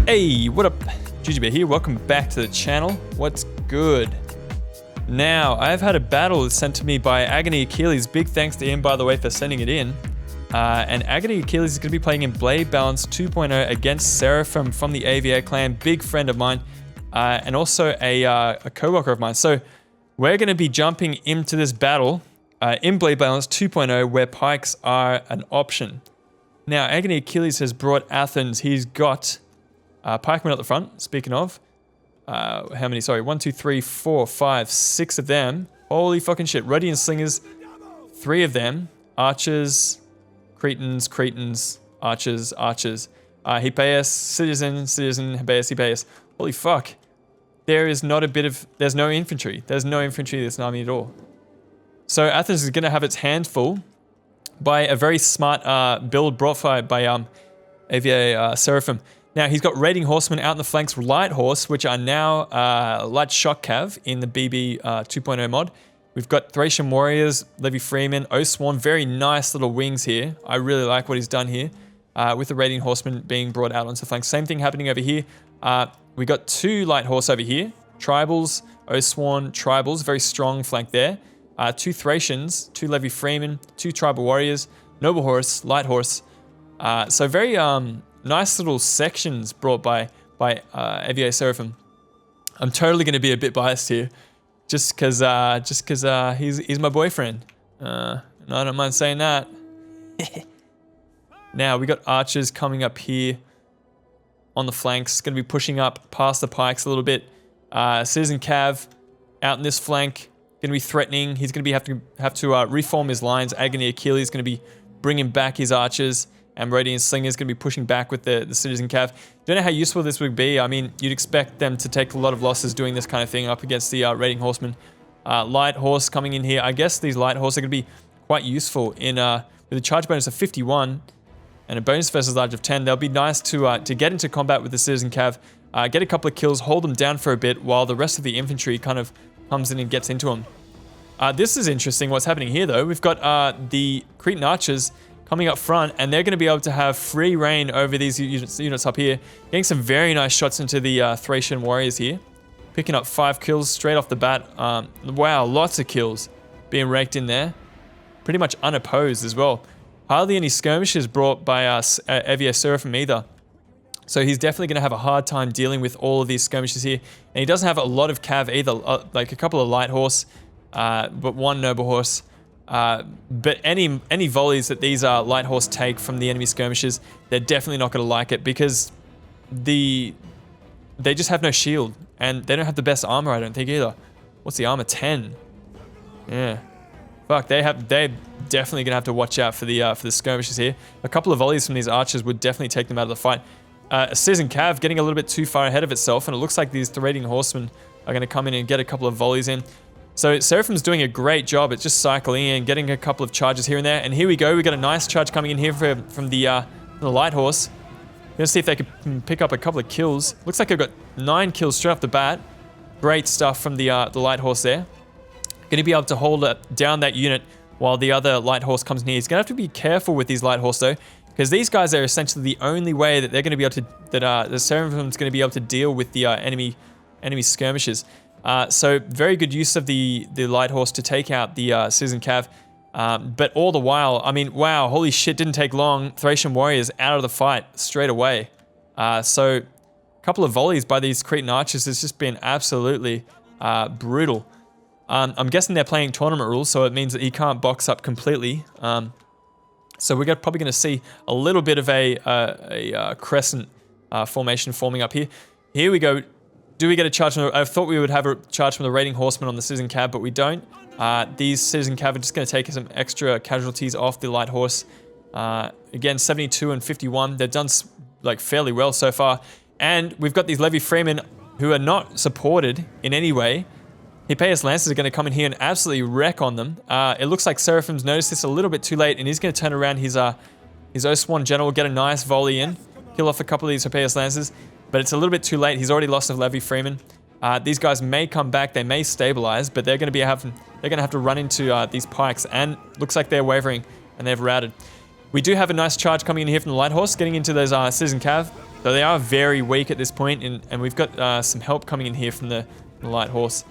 Hey, what up? GGB here, welcome back to the channel. What's good? Now, I've had a battle sent to me by AggonyAchilles. Big thanks to him, by the way, for sending it in. And AggonyAchilles is going to be playing in Blade Balance 2.0 against Seraphim from the AVA clan, big friend of mine, and also a co-worker of mine. So we're going to be jumping into this battle in Blade Balance 2.0 where pikes are an option. Now, AggonyAchilles has brought Athens. He's got pikemen at the front, speaking of. How many? Sorry, 1, 2, 3, 4, 5, 6 of them. Holy fucking shit. Radiant slingers, 3 of them. Archers, Cretans, archers. Hippeus, citizen, Hippeus, Hippeus. Holy fuck. There's no infantry. There's no infantry in this army at all. So Athens is going to have its hand full by a very smart build brought by AVA Seraphim. Now, he's got raiding horsemen out in the flanks, light horse, which are now light shock cav in the BB 2.0 mod. We've got Thracian warriors, Levy Freeman, Oathsworn, very nice little wings here. I really like what he's done here with the raiding horsemen being brought out onto the flanks. Same thing happening over here. We got 2 light horse over here, tribals, Oathsworn, tribals, very strong flank there. 2 Thracians, 2 Levy Freeman, 2 tribal warriors, noble horse, light horse. So very nice little sections brought by AVA Seraphim. I'm totally going to be a bit biased here, just because he's my boyfriend. And I don't mind saying that. Now we got archers coming up here on the flanks, going to be pushing up past the pikes a little bit. Citizen Cav out in this flank, going to be threatening. He's going to have to reform his lines. AggonyAchilles is going to be bringing back his archers. And Radiant Slinger is going to be pushing back with the Citizen Cav. Don't know how useful this would be. I mean, you'd expect them to take a lot of losses doing this kind of thing up against the raiding horsemen. Light horse coming in here. I guess these light horse are going to be quite useful in with a charge bonus of 51 and a bonus versus large of 10. They'll be nice to get into combat with the Citizen Cav, get a couple of kills, hold them down for a bit while the rest of the infantry kind of comes in and gets into them. This is interesting what's happening here though. We've got the Cretan archers coming up front, and they're going to be able to have free reign over these units up here. Getting some very nice shots into the Thracian warriors here. Picking up 5 kills straight off the bat. Wow, lots of kills being raked in there. Pretty much unopposed as well. Hardly any skirmishes brought by AVA Seraphim either. So he's definitely going to have a hard time dealing with all of these skirmishes here. And he doesn't have a lot of cav either, like a couple of light horse, but 1 noble horse. But any volleys that these light horse take from the enemy skirmishes, they're definitely not going to like it because they just have no shield and they don't have the best armor, I don't think either. What's the armor? 10. Yeah. Fuck, they're definitely going to have to watch out for the skirmishes here. A couple of volleys from these archers would definitely take them out of the fight. Citizen Cav getting a little bit too far ahead of itself, and it looks like these raiding horsemen are going to come in and get a couple of volleys in. So Seraphim's doing a great job at just cycling in, getting a couple of charges here and there. And here we go. We got a nice charge coming in here from the light horse. Gonna see if they can pick up a couple of kills. Looks like I've got 9 kills straight off the bat. Great stuff from the light horse there. Gonna be able to hold down that unit while the other light horse comes in here. He's gonna have to be careful with these light horse though, because these guys are essentially the only way that they're gonna be able to the Seraphim's gonna be able to deal with the enemy skirmishes. So very good use of the light horse to take out the Citizen Cav. But all the while, I mean, wow, holy shit, didn't take long. Thracian warriors out of the fight straight away. So a couple of volleys by these Cretan archers has just been absolutely brutal. I'm guessing they're playing tournament rules, so it means that he can't box up completely. So we're probably going to see a little bit of a crescent formation forming up here. Here we go. Do we get a charge from I thought we would have a charge from the raiding horsemen on the Citizen Cav, but we don't. These Citizen Cav are just going to take some extra casualties off the light horse. Again, 72 and 51. They've done like fairly well so far. And we've got these Levy Freemen who are not supported in any way. Hippeus Lancers are going to come in here and absolutely wreck on them. It looks like Seraphim's noticed this a little bit too late, and he's going to turn around his Oathsworn General, get a nice volley in, kill off a couple of these Hippeus Lancers. But it's a little bit too late. He's already lost a Levy Freeman. These guys may come back. They may stabilize, but they're going to have to run into these pikes. And looks like they're wavering and they've routed. We do have a nice charge coming in here from the light horse, getting into those Citizen Cav. So they are very weak at this point, and we've got some help coming in here from the light horse.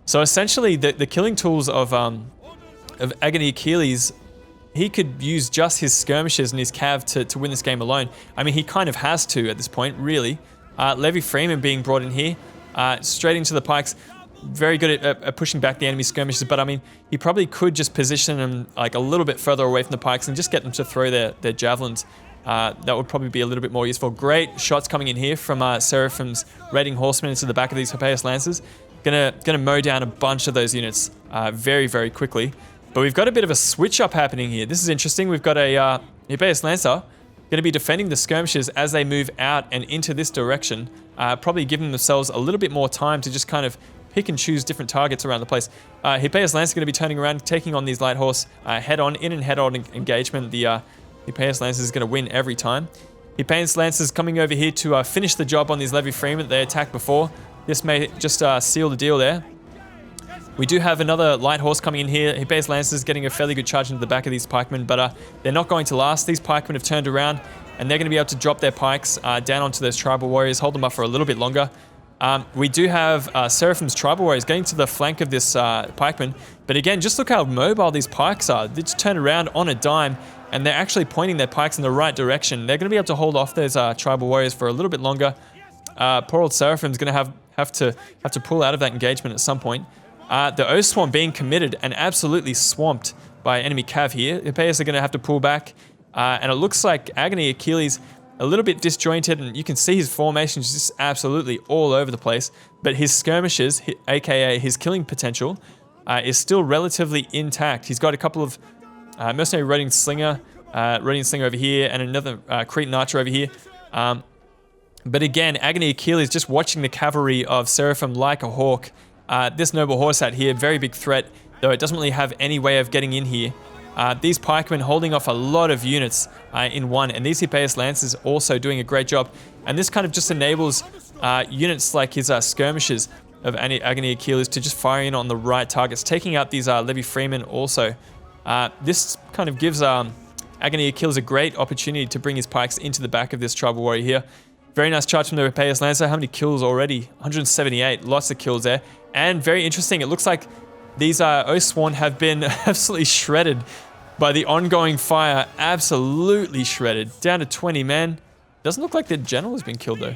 So essentially, the killing tools of AggonyAchilles, he could use just his skirmishes and his cav to win this game alone. I mean, he kind of has to at this point, really. Levy Freeman being brought in here, straight into the pikes. Very good at pushing back the enemy skirmishes, but I mean, he probably could just position them like a little bit further away from the pikes and just get them to throw their javelins. That would probably be a little bit more useful. Great shots coming in here from Seraphim's raiding horsemen into the back of these Hippeus Lancers. Gonna mow down a bunch of those units very, very quickly. But we've got a bit of a switch up happening here. This is interesting. We've got a Hippeus Lancer gonna be defending the skirmishes as they move out and into this direction, probably giving themselves a little bit more time to just kind of pick and choose different targets around the place. Hippeus Lancer going to be turning around, taking on these light horse head-on, head-on engagement. The Hippeus Lancer is going to win every time. Hippeus Lancer is coming over here to finish the job on these Levy Freeman that they attacked before. This may just seal the deal there. We do have another light horse coming in here. Hippeus Lancer is getting a fairly good charge into the back of these pikemen, but they're not going to last. These pikemen have turned around, and they're going to be able to drop their pikes down onto those tribal warriors, hold them up for a little bit longer. We do have Seraphim's tribal warriors getting to the flank of this pikeman, but again, just look how mobile these pikes are. They just turn around on a dime, and they're actually pointing their pikes in the right direction. They're going to be able to hold off those tribal warriors for a little bit longer. Poor old Seraphim's going to have to pull out of that engagement at some point. The O-Swarm being committed and absolutely swamped by enemy cav here. Hippeus are going to have to pull back, and it looks like AggonyAchilles a little bit disjointed, and you can see his formations just absolutely all over the place. But his skirmishes, aka his killing potential, is still relatively intact. He's got a couple of mercenary Rodian Slinger over here, and another Cretan Archer over here. But again, AggonyAchilles just watching the cavalry of Seraphim like a hawk. This noble horse out here, very big threat, though it doesn't really have any way of getting in here. These pikemen holding off a lot of units in one, and these Hippeus Lancers also doing a great job. And this kind of just enables units like his skirmishes of AggonyAchilles to just fire in on the right targets, taking out these Levy Freeman also. This kind of gives AggonyAchilles a great opportunity to bring his pikes into the back of this tribal warrior here. Very nice charge from the Hippeus Lancer. How many kills already? 178. Lots of kills there. And very interesting, it looks like these O-Sworn have been absolutely shredded by the ongoing fire. Absolutely shredded. Down to 20 men. Doesn't look like the general has been killed though.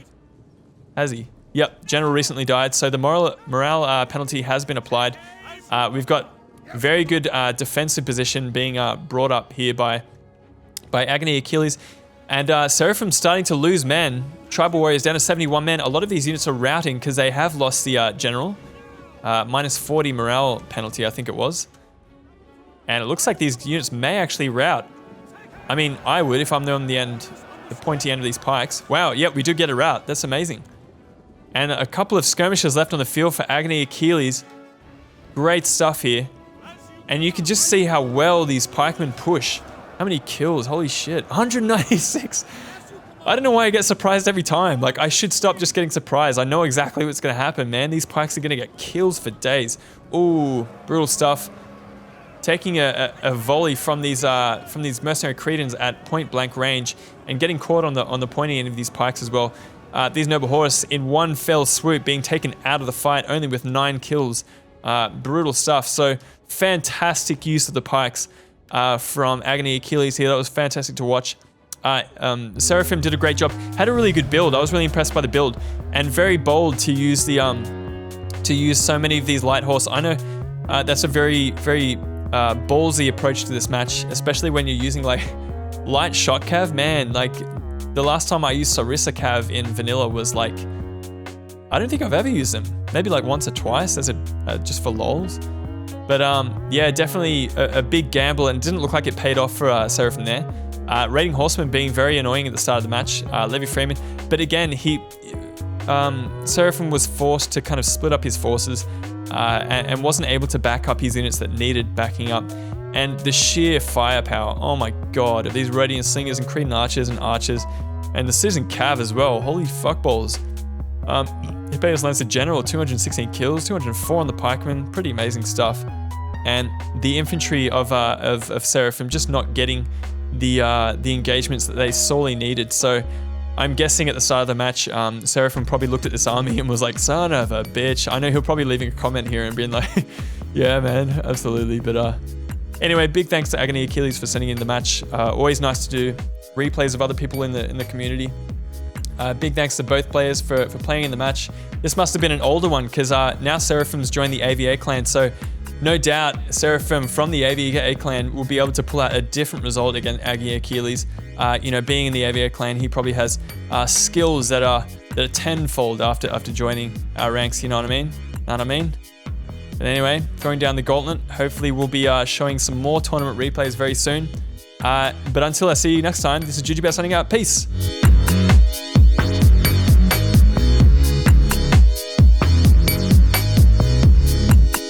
Has he? Yep, general recently died. So the morale penalty has been applied. We've got very good defensive position being brought up here by AggonyAchilles. And Seraphim starting to lose men. Tribal warriors down to 71 men. A lot of these units are routing because they have lost the general. Minus 40 morale penalty, I think it was. And it looks like these units may actually rout. I mean, I would if I'm on the pointy end of these pikes. Wow, yep, we do get a rout. That's amazing. And a couple of skirmishers left on the field for AggonyAchilles. Great stuff here. And you can just see how well these pikemen push. How many kills? Holy shit. 196. I don't know why I get surprised every time. Like, I should stop just getting surprised. I know exactly what's going to happen, man. These pikes are going to get kills for days. Ooh, brutal stuff. Taking a volley from these mercenary Cretans at point blank range and getting caught on the pointy end of these pikes as well. These noble horse in one fell swoop being taken out of the fight only with 9 kills. Brutal stuff. So fantastic use of the pikes from AggonyAchilles here. That was fantastic to watch. Seraphim did a great job. Had a really good build. I was really impressed by the build, and very bold to use the so many of these light horse. I know that's a very ballsy approach to this match, especially when you're using like light shot cav. Man, like the last time I used Sarissa cav in vanilla was like, I don't think I've ever used them. Maybe like once or twice as just for lols. But yeah, definitely a big gamble, and it didn't look like it paid off for Seraphim there. Raiding Horseman being very annoying at the start of the match, Levy Freeman. But again, Seraphim was forced to kind of split up his forces and wasn't able to back up his units that needed backing up. And the sheer firepower, oh my god, of these Rodian Slingers and Cretan Archers and the Citizen Cav as well. Holy fuckballs. Hippeus Lancer General, 216 kills, 204 on the pikemen, pretty amazing stuff. And the infantry of Seraphim just not getting the engagements that they sorely needed. So I'm guessing at the start of the match, Seraphim probably looked at this army and was like, son of a bitch. I know he'll probably leaving a comment here and being like, yeah, man, absolutely. But anyway, big thanks to AggonyAchilles for sending in the match. Always nice to do replays of other people in the community. Big thanks to both players for playing in the match. This must have been an older one because now Seraphim's joined the AVA clan. So no doubt Seraphim from the AVA clan will be able to pull out a different result against AggonyAchilles. You know, being in the AVA clan, he probably has skills that are tenfold after joining our ranks. You know what I mean? Know what I mean? But anyway, throwing down the gauntlet. Hopefully, we'll be showing some more tournament replays very soon. But until I see you next time, this is Jujubao signing out. Peace.